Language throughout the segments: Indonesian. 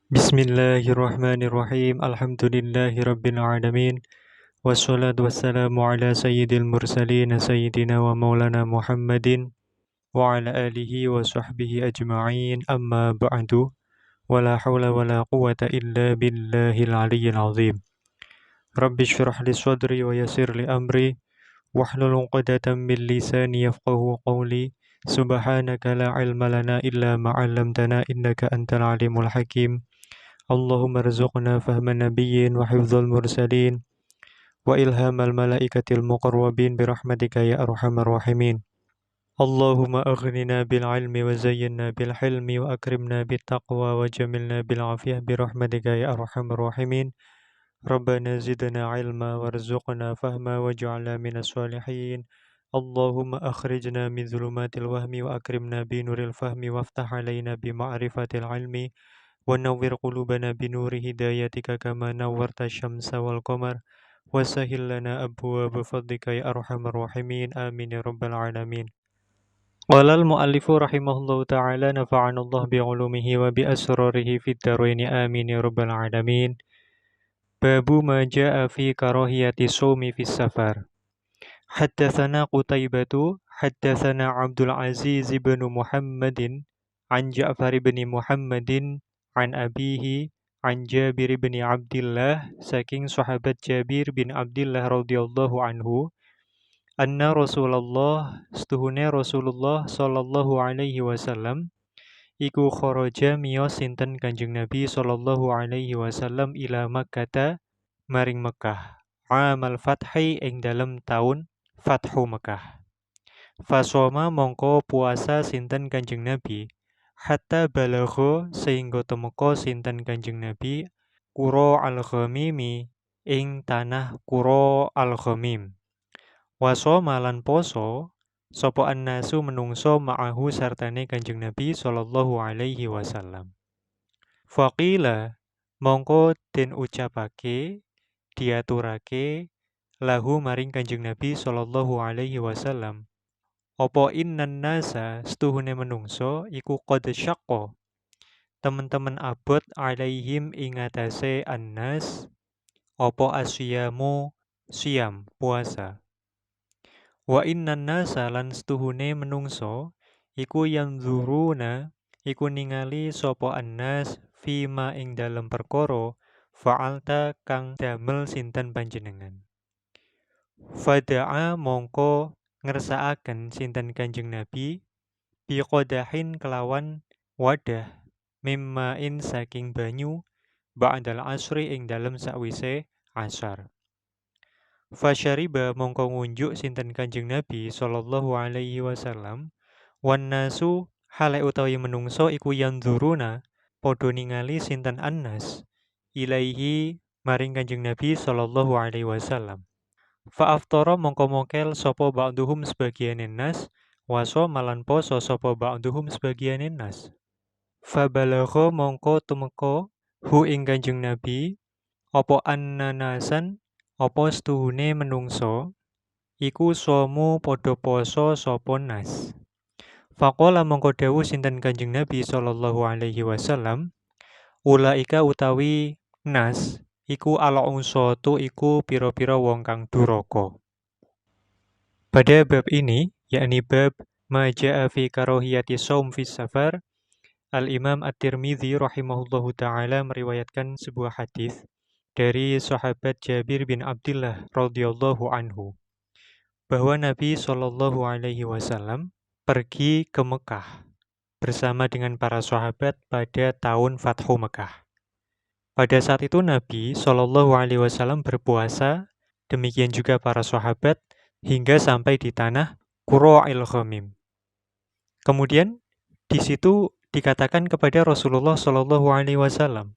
Bismillahirrahmanirrahim. Alhamdulillahirabbil alamin. Wassalatu wassalamu ala sayyidil mursalin sayyidina wa maulana Muhammadin wa ala alihi wa sahbihi ajma'in. Amma ba'du. Wala hawla wala quwata illa billahil aliyyil azim. Rabbi shrah li sadri wa yassir li amri wahlul 'uqdatam min lisani yafqahu qawli. Subhanaka la ilma lana illa ma 'allamtana innaka antal alimul hakim. Allahumma rzuqna fahma nabiyyin wa hifdzal mursalin wa ilhamal malaikatil muqarrabin birahmatika ya arhamar rahimin. Allahumma aghnina bil ilmi wa zayyinna bil hilmi wa akrimna bit taqwa wa jamilna bil afiyah birahmatika ya arhamar rahimin. Rabbana zidna ilma warzuqna fahma waj'alna minas solihin. Allahumma akhrijna min dhulumatil wahmi wa akrimna bi nuril fahmi waftah alaina bi ma'rifatil ilmi wa nawwir qulubana bi nuri hidayatika kama nawwarta syamsa wal qamar wa sahhil lana abwaaba fadlika ya arhamar rahimin. Amin ya rabbal alamin. Qala al muallifu rahimahullahu ta'ala nafa'ana Allah bi ulumihi wa bi asrarihi fid dharain amin ya rabbal alamin. Babu ma jaa'a fi karahiyati shaumi fis safar. Haddatsana Qutaibatu haddatsana Abdul Aziz bin Muhammadin an Ja'far bin Muhammadin an abihi an Jabir bin Abdullah saking sahabat Jabir bin Abdullah radhiyallahu anhu anna Rasulullah setuhune Rasulullah sallallahu alaihi wasallam iku kharaja miyos sinten Kanjeng Nabi sallallahu alaihi wasallam ila Makkah maring Mekah amal fathi ing dalem taun Fathu Mekah. Fasoma mongko puasa sinten Kanjeng Nabi hatta balagha sehingga temeka sinten Kanjeng Nabi Qura al-Ghamimi ing tanah Qura al-Ghamim. Wasoma lan poso sapa annasu menungso ma'ahu sartane Kanjeng Nabi sallallahu alaihi wasallam. Faqila mongko den ucapake diaturake lahu maring Kanjeng Nabi sallallahu alaihi wasallam. Apa innan nasa setuhune menungso iku qad syaqqa temen-temen abot alaihim ing atase annas apa asyamu siam puasa. Wa innan nasa lan setuhune menungso iku yanzuruna iku ningali sapa annas fima ing dalem perkara fa'alta kang damel sinten panjenengan. Fada'a mongko ngersakaken sinten Kanjeng Nabi biqadahin kelawan wadah mimmain saking banyu ba'dal asri ing dalem sakwise asar. Fasyariba mongko ngunjuk sinten Kanjeng Nabi sallallahu alaihi wasallam wan nasu hale utawi menungso iku yanzuruna padha ningali sinten annas ilaihi maring Kanjeng Nabi sallallahu alaihi wasallam. Fa'aftara mongko mokel sapa ba'duhum sebagian nas waso malan poso sapa ba'duhum sebagian nas. Fabalagha mongko tumeka hu ing Kanjeng Nabi apa annanasan apa setuhune menungso iku somu padha poso sapa nas. Faqala mongko dawuh sinten Kanjeng Nabi sallallahu alaihi wasallam ulaika utawi nas iku al-unsatu iku pira-pira wong kang duraka. Pada bab ini, yakni bab ma jaa fi karahiyati shaum fis safar, Al-Imam At-Tirmidzi rahimahullahu taala meriwayatkan sebuah hadis dari sahabat Jabir bin Abdullah radhiyallahu anhu bahwa Nabi sallallahu alaihi wasallam pergi ke Mekah bersama dengan para sahabat pada tahun Fathu Mekah. Pada saat itu Nabi Shallallahu Alaihi Wasallam berpuasa, demikian juga para sahabat hingga sampai di tanah Qura al-Ghamim. Kemudian di situ dikatakan kepada Rasulullah Shallallahu Alaihi Wasallam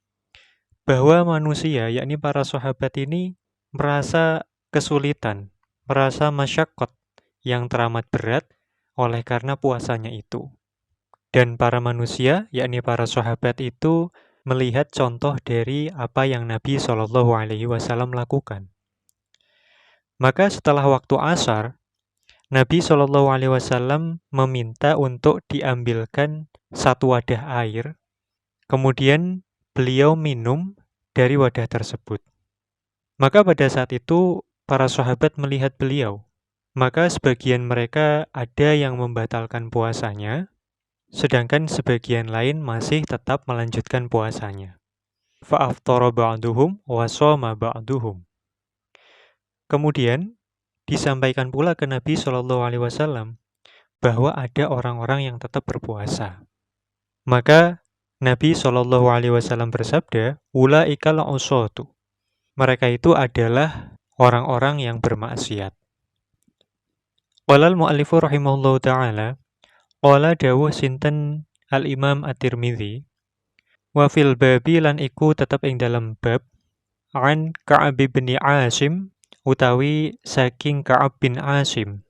bahwa manusia, yakni para sahabat ini merasa kesulitan, merasa masyaqqat yang teramat berat oleh karena puasanya itu. Dan para manusia, yakni para sahabat itu melihat contoh dari apa yang Nabi Shallallahu Alaihi Wasallam lakukan. Maka setelah waktu asar, Nabi Shallallahu Alaihi Wasallam meminta untuk diambilkan satu wadah air, kemudian beliau minum dari wadah tersebut. Maka pada saat itu para sahabat melihat beliau. Maka sebagian mereka ada yang membatalkan puasanya, sedangkan sebagian lain masih tetap melanjutkan puasanya. Fa'aftara ba'duhum wa shoma ba'duhum. Kemudian disampaikan pula ke Nabi Shallallahu Alaihi Wasallam bahwa ada orang-orang yang tetap berpuasa. Maka Nabi Shallallahu Alaihi Wasallam bersabda, "Ulaikal usatu." Mereka itu adalah orang-orang yang bermaksiat. Qala al-mu'allifu rahimahullahu ta'ala, qala dawuh sinten al-Imam At-Tirmidzi, wa fil babi lan iku tetep ing dalam bab an Ka'ab bin Asim utawi saking Ka'ab bin Asim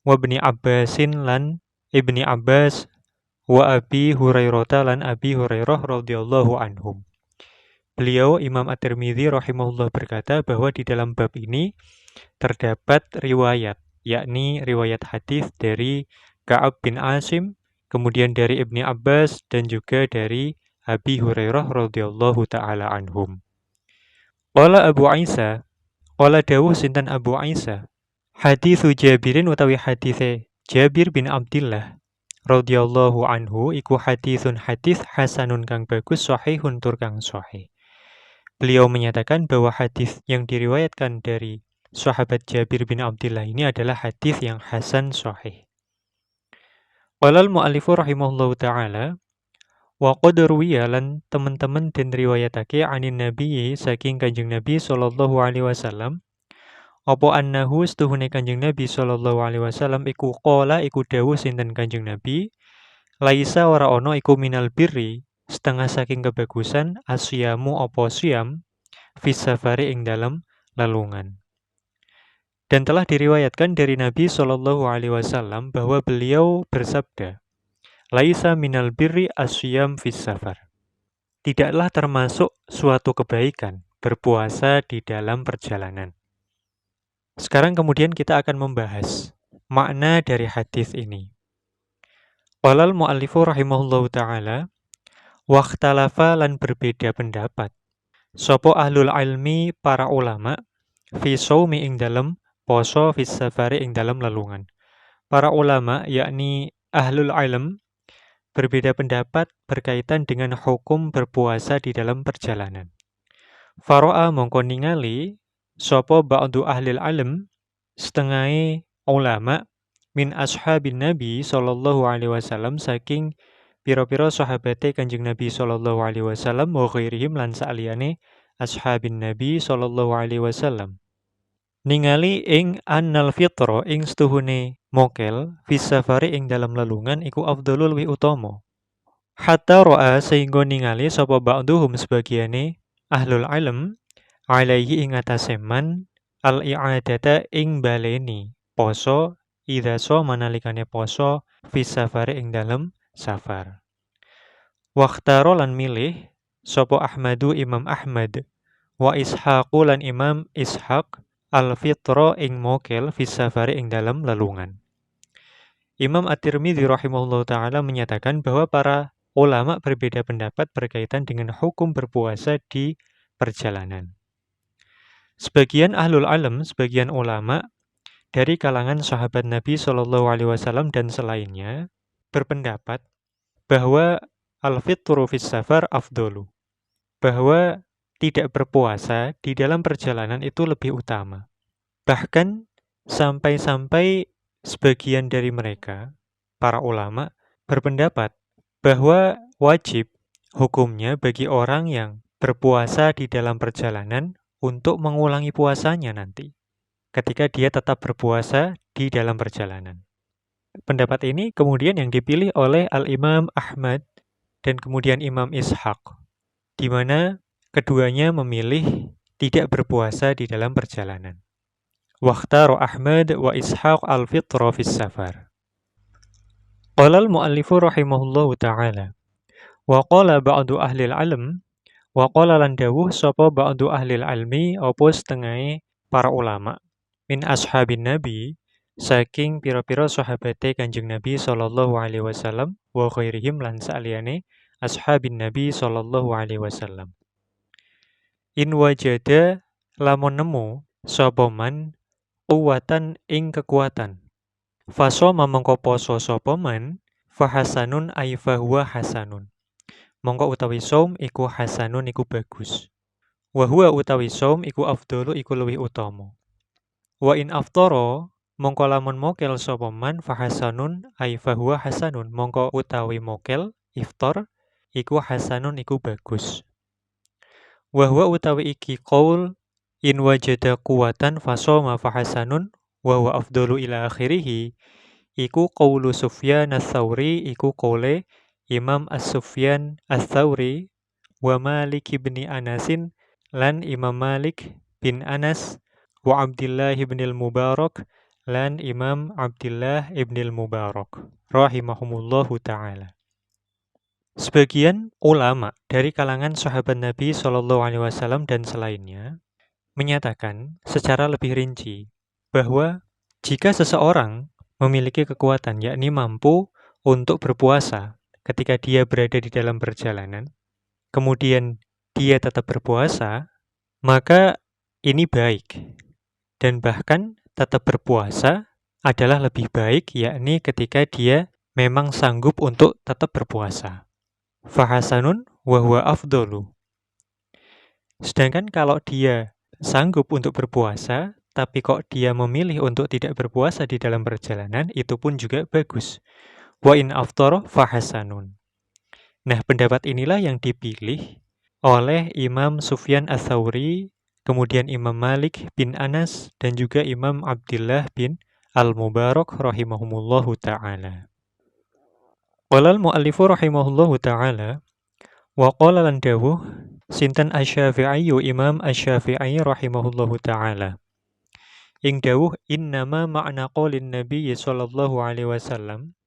wa bin Abbasin lan Ibni Abbas wa Abi Hurairah lan Abi Hurairah radhiyallahu anhum. Beliau Imam At-Tirmidzi rahimahullah berkata bahwa di dalam bab ini terdapat riwayat, yakni riwayat hadis dari Ka'ab bin Asim, kemudian dari Ibni Abbas dan juga dari Abi Hurairah radhiyallahu taala anhum. Qala Abu Isa, qala dawuh sinten Abu Isa, haditsu Jabirin utawi hadise Jabir bin Abdillah radhiyallahu anhu iku haditsun hadis hasanun kang bagus sahihun tur kang sahih. Beliau menyatakan bahwa hadis yang diriwayatkan dari sahabat Jabir bin Abdillah ini adalah hadis yang hasan sahih. Qala al-mu'allifu rahimahullahu ta'ala wa qad ruwiya lan teman-teman den riwayatake anin nabi saking Kanjeng Nabi sallallahu alaihi wasallam apa annahu stuhune Kanjeng Nabi sallallahu alaihi wasallam iku qala iku dawuh sinten Kanjeng Nabi laisa ora ono iku minal birri setengah saking kebagusan asyamu apa siam fis safari ing dalam lalungan. Dan telah diriwayatkan dari Nabi Shallallahu Alaihi Wasallam bahwa beliau bersabda, "Laisa minal birri asyam fis safar." Tidaklah termasuk suatu kebaikan berpuasa di dalam perjalanan. Sekarang kemudian kita akan membahas makna dari hadis ini. Qalal mu'allifu rahimahullahu ta'ala, wakhtalafa lan berbeda pendapat. Sopo ahlul ilmi para ulama fi shaumi ing dalem poso fis safari ing dalam lalungan. Para ulama yakni ahlul ilm berbeda pendapat berkaitan dengan hukum berpuasa di dalam perjalanan. Faro'a mongko ningali sapa ba'du ahlil ilm setengah ulama min ashabin Nabi sallallahu alaihi wasallam saking pira-pira sahabate Kanjeng Nabi sallallahu alaihi wasallam wa ghairihim lan saliyane ashabin Nabi sallallahu alaihi wasallam. Ningali ing annal fitra ing stuhune mokel fis safari ing dalam lalungan iku afdhalul wi utama. Hatta ra'a sehingga ningali sapa ba'duhum sebagiane ahlul ilm alaihi ing atase man al-i'adata ing baleni poso idza so manalikane poso fis safari ing dalam safar. Wakhtaro lan milih sapa Ahmadu Imam Ahmad wa Ishaqu lan Imam Ishaq al-fitra ing mokel fis safari ing dalam lalungan. Imam At-Tirmidzi rahimahullahu taala menyatakan bahwa para ulama berbeda pendapat berkaitan dengan hukum berpuasa di perjalanan. Sebagian ahlul ilm, sebagian ulama dari kalangan sahabat Nabi Shallallahu alaihi wasallam dan selainnya berpendapat bahwa al-fitru fis safar afdolu, bahwa tidak berpuasa di dalam perjalanan itu lebih utama. Bahkan sampai-sampai sebagian dari mereka, para ulama, berpendapat bahwa wajib hukumnya bagi orang yang berpuasa di dalam perjalanan untuk mengulangi puasanya nanti, ketika dia tetap berpuasa di dalam perjalanan. Pendapat ini kemudian yang dipilih oleh Al-Imam Ahmad dan kemudian Imam Ishaq, di mana keduanya memilih tidak berpuasa di dalam perjalanan. Wakhtaru Ahmad wa Ishaq al-fitra fis safar. Qala al-mu'allifu rahimahullahu ta'ala. Wa qala ba'du ahli al-ilm, wa qala lan dawuh sapa ba'du ahli al-ilmi apa setengah para ulama min ashabin Nabi saking pira-pira sahabate Kanjeng Nabi sallallahu alaihi wasallam wa ghairihim lan saliyane ashabin Nabi sallallahu alaihi wasallam. In wajada lamun nemu sapa man quwatan ing kekuatan. Fasoma mongko poso sapa man fahasanun ay fahuwa hasanun. Mongko utawi saum iku hasanun iku bagus. Wa huwa utawi saum iku afdalu iku luwih utama. Wa in aftara mongko lamun mokel sapa man fahasanun ay fahuwa hasanun. Mongko utawi mokel iftar iku hasanun iku bagus. Wa huwa utawi iki qaul in wajada quwatan fasoma fahasanun wa huwa afdalu ila akhirih iku qaulu Sufyan ats-Tsauri iku qaule Imam As-Sufyan Ats-Tsauri wa Malik bin Anasin lan Imam Malik bin Anas wa Abdullah bin al-Mubarak lan Imam Abdullah ibn al-Mubarak rahimahumullahu ta'ala. Sebagian ulama dari kalangan sahabat Nabi Shallallahu Alaihi Wasallam dan selainnya menyatakan secara lebih rinci bahwa jika seseorang memiliki kekuatan, yakni mampu untuk berpuasa ketika dia berada di dalam perjalanan, kemudian dia tetap berpuasa, maka ini baik. Dan bahkan tetap berpuasa adalah lebih baik, yakni ketika dia memang sanggup untuk tetap berpuasa. Fahasanun wa huwa afdalu. Sedangkan kalau dia sanggup untuk berpuasa, tapi kok dia memilih untuk tidak berpuasa di dalam perjalanan, itu pun juga bagus. Wa in aftara fahasanun. Nah, pendapat inilah yang dipilih oleh Imam Sufyan Ats-Tsauri, kemudian Imam Malik bin Anas, dan juga Imam Abdullah bin Al-Mubarak rahimahumullahu ta'ala. Walal mu'allifu rahimahullahu ta'ala wa qala lan dawuh sinten Asy-Syafi'i Imam Asy-Syafi'i rahimahullahu ta'ala ing dawuh innama ma'na qaulin Nabi sallallahu alaihi wasallam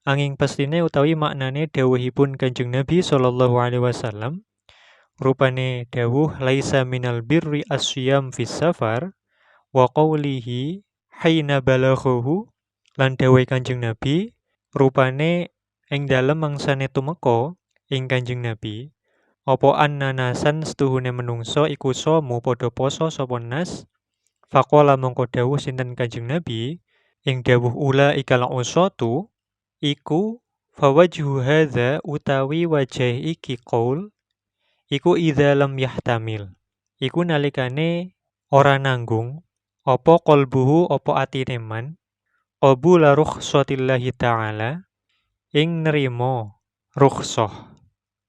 angin pastine utawi maknane dawuhipun Kanjeng Nabi sallallahu alaihi wasallam rupane dawuh laisa minal birri asyam fis safar wa qawlihi haina balaghuhu lan dawuh Kanjeng Nabi rupane ing dalem mangsane tumeka ing Kanjeng Nabi apa annanasan setuhune menungso iku somu padha poso sapa nas faqala mongko dawuh sinten Kanjeng Nabi ing dawuh ula ikal usatu iku fawajhu hadza utawi wajah iki qaul iku idza lam yahtamil iku nalikane ora nanggung apa qalbuhu apa atine man qabula rukhsatillahi ta'ala ing nerimo rukhsah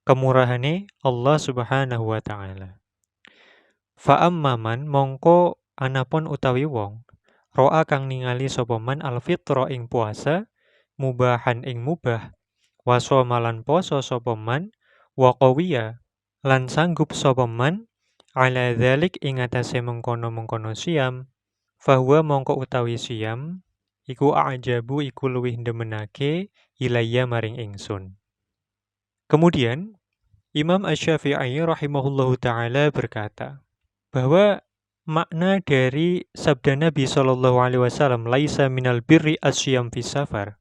kemurahane Allah Subhanahu wa ta'ala. Fa amman mongko anapun utawi wong ro'a kang ningali sapa man al-fitra ing puasa mubahan ing mubah waso malan poso sapa man wa qawiya lan sanggup sapa man ala dzalik ing atase mengkono-mengkono siam fahuwa mongko utawi siam iku ajabu iku luwih ndemenake ilayya maring ingsun. Kemudian Imam Asy-Syafi'i rahimahullahu ta'ala berkata bahwa makna dari sabda Nabi sallallahu alaihi wasallam laisa minal birri asyam fis safar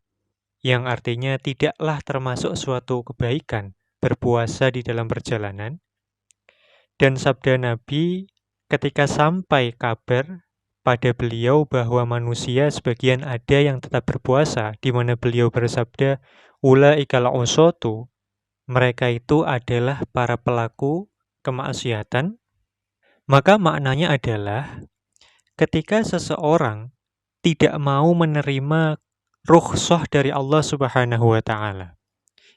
yang artinya tidaklah termasuk suatu kebaikan berpuasa di dalam perjalanan, dan sabda Nabi ketika sampai kabar pada beliau bahwa manusia sebagian ada yang tetap berpuasa, di mana beliau bersabda ulaikal usatu, mereka itu adalah para pelaku kemaksiatan, maka maknanya adalah ketika seseorang tidak mau menerima rukhsah dari Allah Subhanahu wa ta'ala.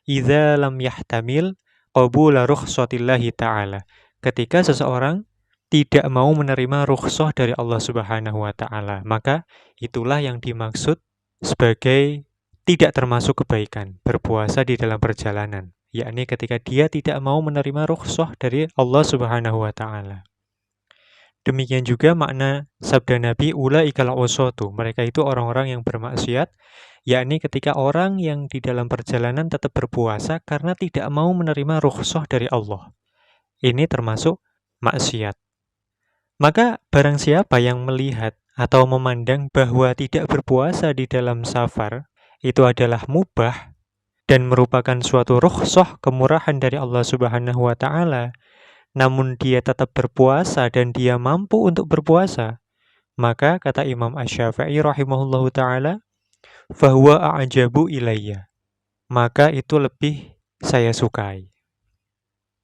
Idza lam yahtamil qabula rukhsatillahi ta'ala. Ketika seseorang tidak mau menerima rukhsah dari Allah Subhanahu wa ta'ala, maka itulah yang dimaksud sebagai tidak termasuk kebaikan berpuasa di dalam perjalanan, yakni ketika dia tidak mau menerima rukhsah dari Allah Subhanahu wa ta'ala. Demikian juga makna sabda Nabi ulaikal usatu, mereka itu orang-orang yang bermaksiat, yakni ketika orang yang di dalam perjalanan tetap berpuasa karena tidak mau menerima rukhsah dari Allah. Ini termasuk maksiat. Maka barang siapa yang melihat atau memandang bahwa tidak berpuasa di dalam safar itu adalah mubah, dan merupakan suatu rukhsah kemurahan dari Allah Subhanahu wa taala, namun dia tetap berpuasa dan dia mampu untuk berpuasa, maka kata Imam Asy-Syafi'i rahimahullahu taala, fahuwa a'jabu ilayya. Maka itu lebih saya sukai.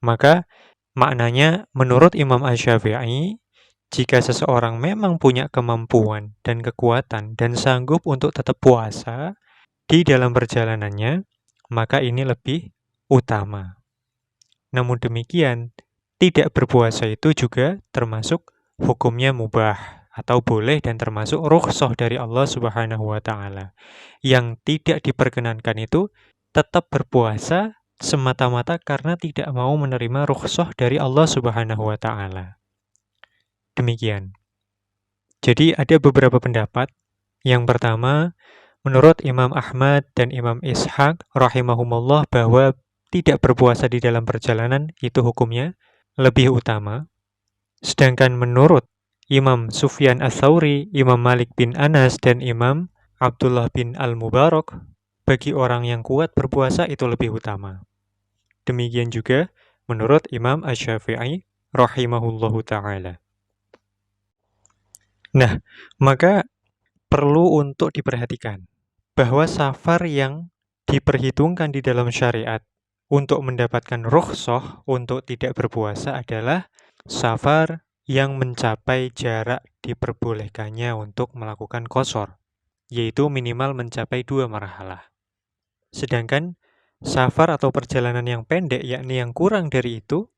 Maka maknanya menurut Imam Asy-Syafi'i, jika seseorang memang punya kemampuan dan kekuatan dan sanggup untuk tetap puasa di dalam perjalanannya, maka ini lebih utama. Namun demikian, tidak berpuasa itu juga termasuk hukumnya mubah atau boleh dan termasuk rukhsah dari Allah Subhanahu wa taala. Yang tidak diperkenankan itu tetap berpuasa semata-mata karena tidak mau menerima rukhsah dari Allah Subhanahu wa taala. Demikian. Jadi ada beberapa pendapat. Yang pertama, menurut Imam Ahmad dan Imam Ishaq rahimahumullah bahwa tidak berpuasa di dalam perjalanan itu hukumnya lebih utama. Sedangkan menurut Imam Sufyan Ats-Tsauri, Imam Malik bin Anas, dan Imam Abdullah bin Al-Mubarak, bagi orang yang kuat berpuasa itu lebih utama. Demikian juga menurut Imam Asy-Syafi'i rahimahullahu ta'ala. Nah, maka perlu untuk diperhatikan bahwa safar yang diperhitungkan di dalam syariat untuk mendapatkan rukhsah untuk tidak berpuasa adalah safar yang mencapai jarak diperbolehkannya untuk melakukan qashar, yaitu minimal mencapai 2 marhalah. Sedangkan safar atau perjalanan yang pendek, yakni yang kurang dari itu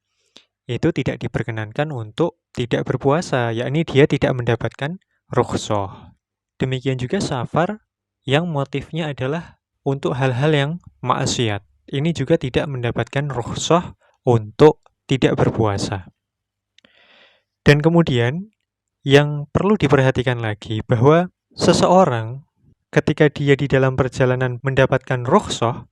tidak diperkenankan untuk tidak berpuasa, yakni dia tidak mendapatkan rukhsah. Demikian juga safar yang motifnya adalah untuk hal-hal yang maksiat. Ini juga tidak mendapatkan rukhsah untuk tidak berpuasa. Dan kemudian yang perlu diperhatikan lagi bahwa seseorang ketika dia di dalam perjalanan mendapatkan rukhsah,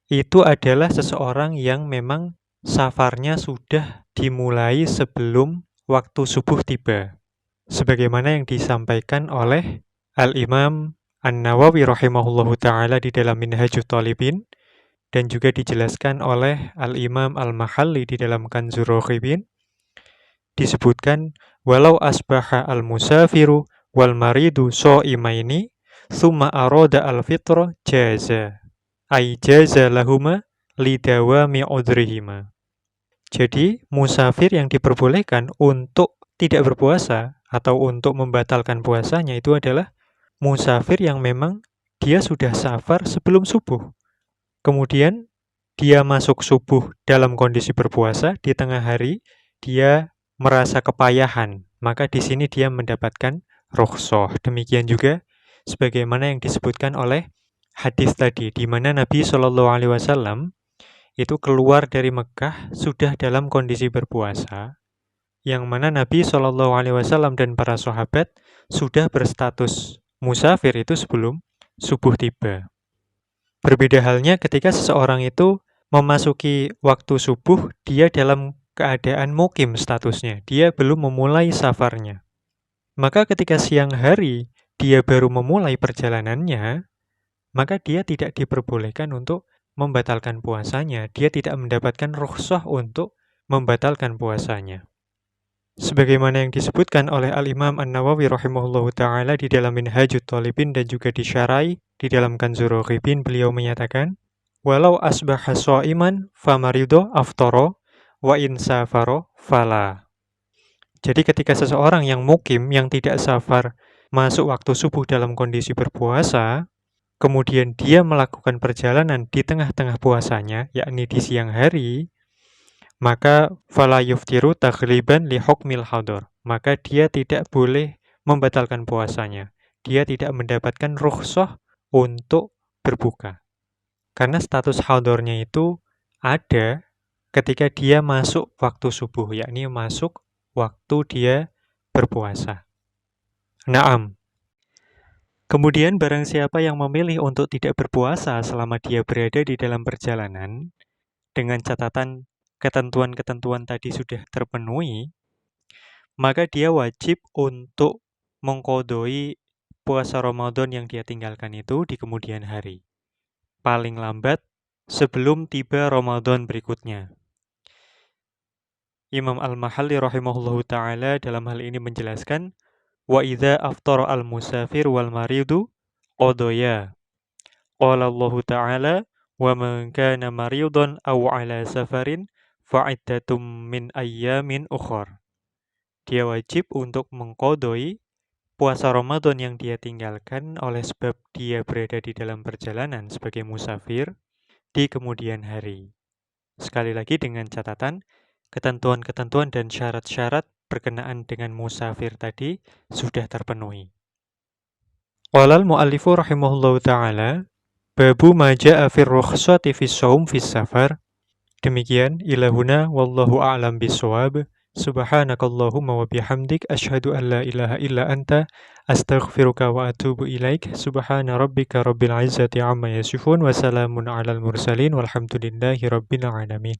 itu adalah seseorang yang memang safarnya sudah dimulai sebelum waktu subuh tiba. Sebagaimana yang disampaikan oleh Al-Imam An-Nawawi rahimahullahu ta'ala di dalam Minhajut Thalibin, dan juga dijelaskan oleh Al-Imam Al-Mahalli di dalam Kanzur Raghibin, disebutkan walau asbaha al-musafiru wal maridu sha'imaini thumma arada al-fitra jaza ay jaza lahuma lidawami udhrihima. Jadi musafir yang diperbolehkan untuk tidak berpuasa atau untuk membatalkan puasanya itu adalah musafir yang memang dia sudah safar sebelum subuh. Kemudian dia masuk subuh dalam kondisi berpuasa, di tengah hari dia merasa kepayahan, maka di sini dia mendapatkan rukhsah. Demikian juga sebagaimana yang disebutkan oleh hadis tadi, di mana Nabi Shallallahu Alaihi Wasallam itu keluar dari Mekah sudah dalam kondisi berpuasa, yang mana Nabi Shallallahu Alaihi Wasallam dan para sahabat sudah berstatus musafir itu sebelum subuh tiba. Berbeda halnya ketika seseorang itu memasuki waktu subuh, dia dalam keadaan mukim statusnya, dia belum memulai safarnya. Maka ketika siang hari dia baru memulai perjalanannya, maka dia tidak diperbolehkan untuk membatalkan puasanya. Dia tidak mendapatkan rukhsah untuk membatalkan puasanya. Sebagaimana yang disebutkan oleh Al-Imam An-Nawawi rahimahullahu ta'ala di dalam Minhajut Thalibin dan juga disyarai di dalam Kanzur Raghibin, beliau menyatakan, walau asbaha sha'iman famarido aftara wa in safaro fala. Jadi ketika seseorang yang mukim, yang tidak safar, masuk waktu subuh dalam kondisi berpuasa, kemudian dia melakukan perjalanan di tengah-tengah puasanya, yakni di siang hari, maka fala yuftiru taghliban li hukmil hadar. Maka dia tidak boleh membatalkan puasanya. Dia tidak mendapatkan rukhsah untuk berbuka. Karena status hadarnya itu ada ketika dia masuk waktu subuh, yakni masuk waktu dia berpuasa. Naam. Kemudian barang siapa yang memilih untuk tidak berpuasa selama dia berada di dalam perjalanan, dengan catatan ketentuan-ketentuan tadi sudah terpenuhi, maka dia wajib untuk mengqodoi puasa Ramadan yang dia tinggalkan itu di kemudian hari. Paling lambat sebelum tiba Ramadan berikutnya. Imam Al-Mahalli rahimahullahu ta'ala dalam hal ini menjelaskan, wa idza aftara al-musafir wal maridu qadaya. Qala Allah Ta'ala, wa man kana maridan aw ala safarin fa'iddatum min ayyamin ukhar. Dia wajib untuk mengqadai puasa Ramadan yang dia tinggalkan oleh sebab dia berada di dalam perjalanan sebagai musafir di kemudian hari. Sekali lagi dengan catatan, ketentuan-ketentuan dan syarat-syarat berkenaan dengan musafir tadi sudah terpenuhi. Qala al-mu'allifu rahimahullahu ta'ala, babu ma ja'a fir rukhsati fis shaum fis safar. Demikian ilahuna wallahu a'lam bissawab. Subhanakallahumma wa bihamdik asyhadu an la ilaha illa anta astaghfiruka wa atubu ilaik. Subhana rabbika rabbil izzati amma yasifun wa salamun alal mursalin walhamdulillahi rabbil alamin.